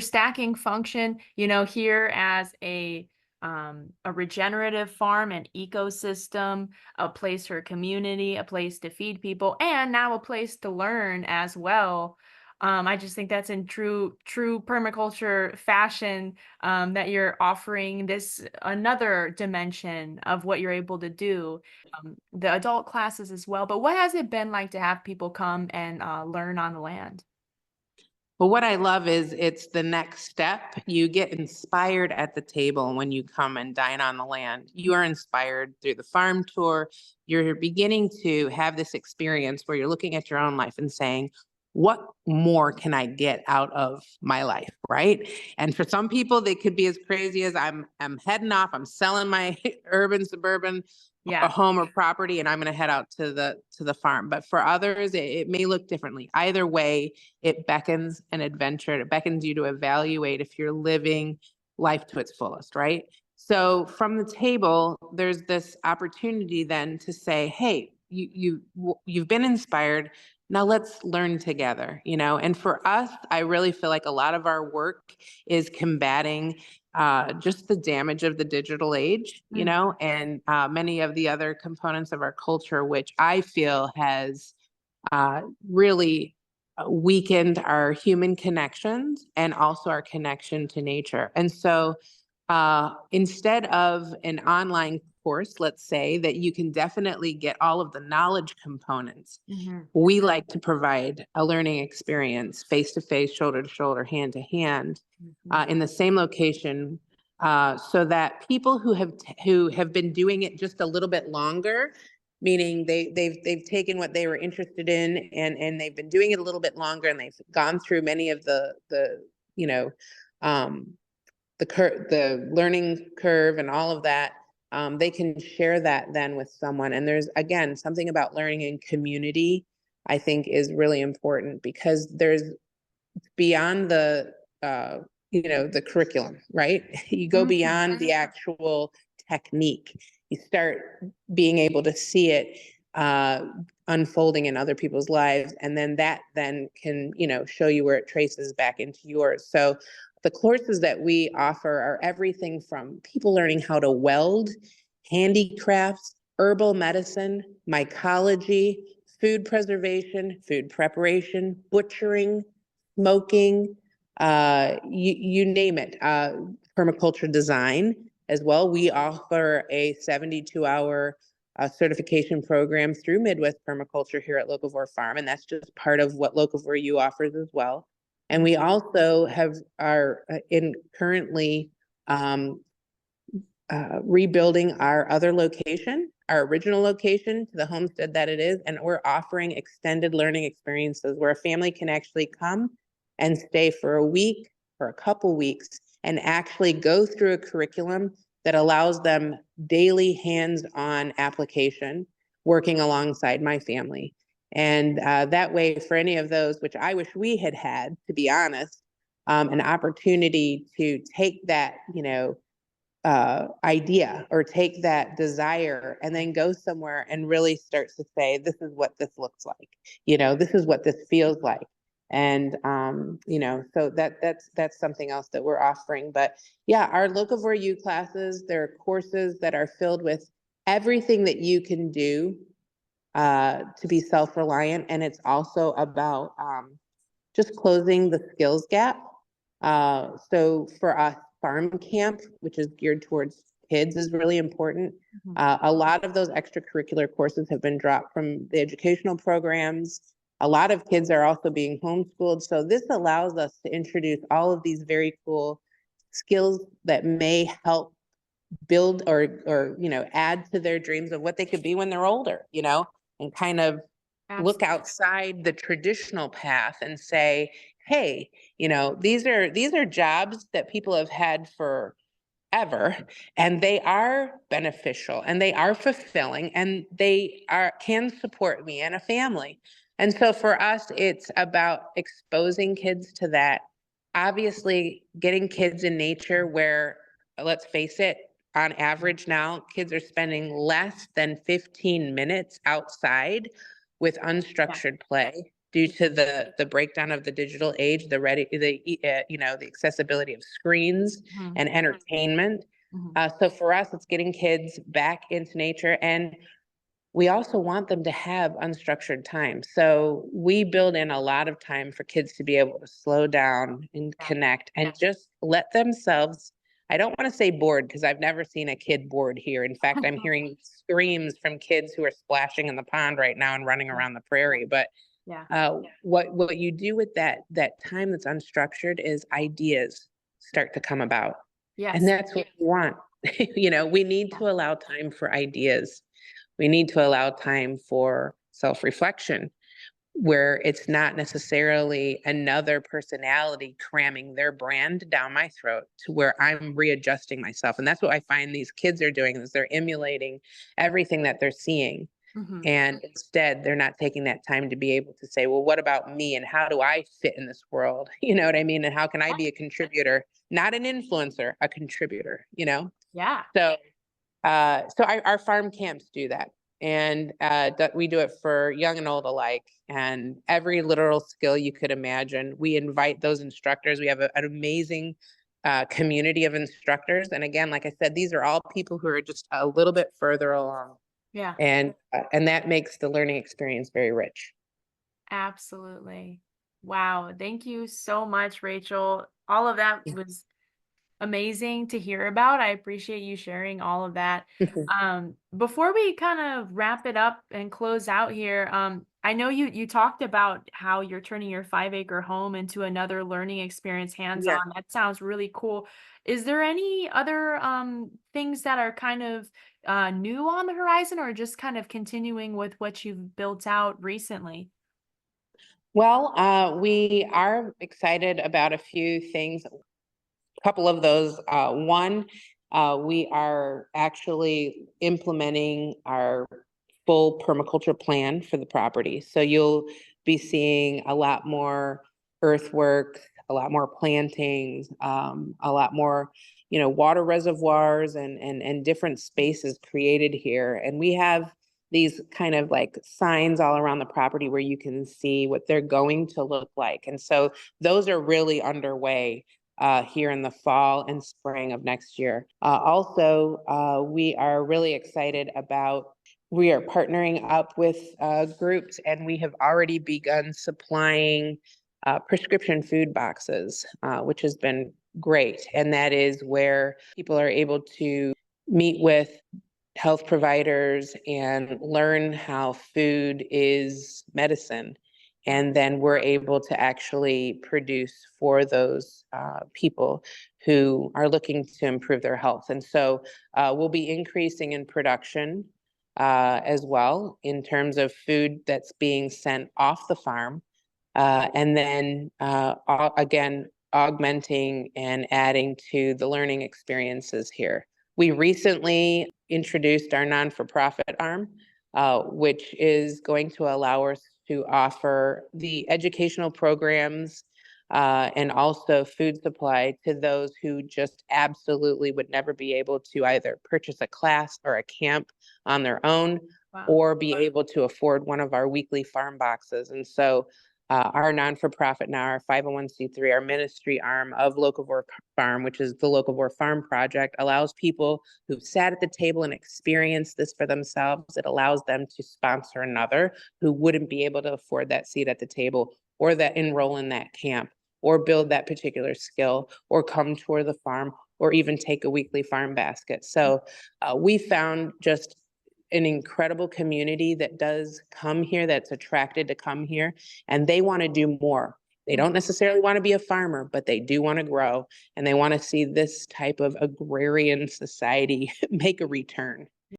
stacking function, here as a regenerative farm, an ecosystem, a place for community, a place to feed people, and now a place to learn as well. I just think that's in true permaculture fashion, that you're offering this another dimension of what you're able to do, the adult classes as well. But what has it been like to have people come and learn on the land? Well, what I love is it's the next step. You get inspired at the table when you come and dine on the land. You are inspired through the farm tour. You're beginning to have this experience where you're looking at your own life and saying, what more can I get out of my life, right? And for some people, they could be as crazy as I'm heading off, I'm selling my urban, suburban a Yeah. home or property, and I'm going to head out to the farm. But for others, it may look differently. Either way, it beckons an adventure. It beckons you to evaluate if you're living life to its fullest, right? So from the table, there's this opportunity then to say, hey, you've been inspired. Now let's learn together, And for us, I really feel like a lot of our work is combating just the damage of the digital age, and many of the other components of our culture, which I feel has really weakened our human connections and also our connection to nature. And so instead of an online course, let's say, that you can definitely get all of the knowledge components, we like to provide a learning experience face to face, shoulder to shoulder, hand to hand, in the same location, so that people who have been doing it just a little bit longer, meaning they've taken what they were interested in and they've been doing it a little bit longer, and they've gone through many of the um, the learning curve and all of that. They can share that then with someone. And there's, again, something about learning in community, I think, is really important, because there's beyond the curriculum, right? You go beyond the actual technique. You start being able to see it unfolding in other people's lives, and then that then can show you where it traces back into yours. So the courses that we offer are everything from people learning how to weld, handicrafts, herbal medicine, mycology, food preservation, food preparation, butchering, smoking, you name it, permaculture design as well. We offer a 72-hour certification program through Midwest Permaculture here at Locavore Farm, and that's just part of what Locavore U offers as well. And we also are currently rebuilding our other location, our original location, to the homestead that it is, and we're offering extended learning experiences where a family can actually come and stay for a week or a couple weeks and actually go through a curriculum that allows them daily hands-on application, working alongside my family. And that way, for any of those, which I wish we had, to be honest, an opportunity to take that, idea or take that desire and then go somewhere and really start to say, this is what this looks like, this is what this feels like. And so that's something else that we're offering. But yeah, our Locavore U classes, they're courses that are filled with everything that you can do to be self-reliant, and it's also about just closing the skills gap. So for us, farm camp, which is geared towards kids, is really important. A lot of those extracurricular courses have been dropped from the educational programs. A lot of kids are also being homeschooled. So this allows us to introduce all of these very cool skills that may help build or add to their dreams of what they could be when they're older, and kind of look outside the traditional path and say, hey, these are jobs that people have had forever, and they are beneficial and they are fulfilling and they can support me and a family. And so for us, it's about exposing kids to that. Obviously, getting kids in nature where, let's face it, on average now, kids are spending less than 15 minutes outside with unstructured play. due to the breakdown of the digital age, the accessibility of screens Mhm. and entertainment. Mhm. So for us, it's getting kids back into nature, and we also want them to have unstructured time. So we build in a lot of time for kids to be able to slow down and Yeah. connect and just let themselves. I don't want to say bored because I've never seen a kid bored here. In fact, I'm hearing screams from kids who are splashing in the pond right now and running around the prairie. But Yeah. what you do with that time that's unstructured is ideas start to come about, and Yes. that's what we want. We need to allow time for ideas. We need to allow time for self-reflection, where it's not necessarily another personality cramming their brand down my throat, to where I'm readjusting myself. And that's what I find these kids are doing, is they're emulating everything that they're seeing. Mhm. And instead, they're not taking that time to be able to say, well, what about me? And how do I fit in this world? You know what I mean? And how can I be a contributor, not an influencer, a contributor? Yeah. So our farm camps do that. And we do it for young and old alike. And every literal skill you could imagine, we invite those instructors. We have an amazing community of instructors. And again, like I said, these are all people who are just a little bit further along. Yeah. And that makes the learning experience very rich. Absolutely. Wow. Thank you so much, Rachel. All of that was amazing to hear about. I appreciate you sharing all of that. Before we kind of wrap it up and close out here, I know you talked about how you're turning your 5-acre home into another learning experience hands-on. Yeah. That sounds really cool. Is there any other things that are kind of new on the horizon, or just kind of continuing with what you've built out recently? Well, we are excited about a few things. Couple of those. One, we are actually implementing our full permaculture plan for the property. So you'll be seeing a lot more earthwork, a lot more plantings, a lot more, water reservoirs and different spaces created here. And we have these kind of like signs all around the property where you can see what they're going to look like. And so those are really underway here in the fall and spring of next year. Also, we are really excited about, we are partnering up with groups, and we have already begun supplying prescription food boxes, which has been great. And that is where people are able to meet with health providers and learn how food is medicine. And then we're able to actually produce for those people who are looking to improve their health. And so we'll be increasing in production as well, in terms of food that's being sent off the farm. And then again, augmenting and adding to the learning experiences here. We recently introduced our non-for-profit arm, which is going to allow us to offer the educational programs and also food supply to those who just absolutely would never be able to either purchase a class or a camp on their own, Wow. or be able to afford one of our weekly farm boxes. And so our non-for-profit now, our 501c3, our ministry arm of Locavore Farm, which is the Locavore Farm Project, allows people who've sat at the table and experienced this for themselves. It allows them to sponsor another who wouldn't be able to afford that seat at the table, or that enroll in that camp, or build that particular skill, or come tour the farm, or even take a weekly farm basket. So we found just an incredible community that does come here, that's attracted to come here, and they want to do more. They don't necessarily want to be a farmer, but they do want to grow, and they want to see this type of agrarian society make a return.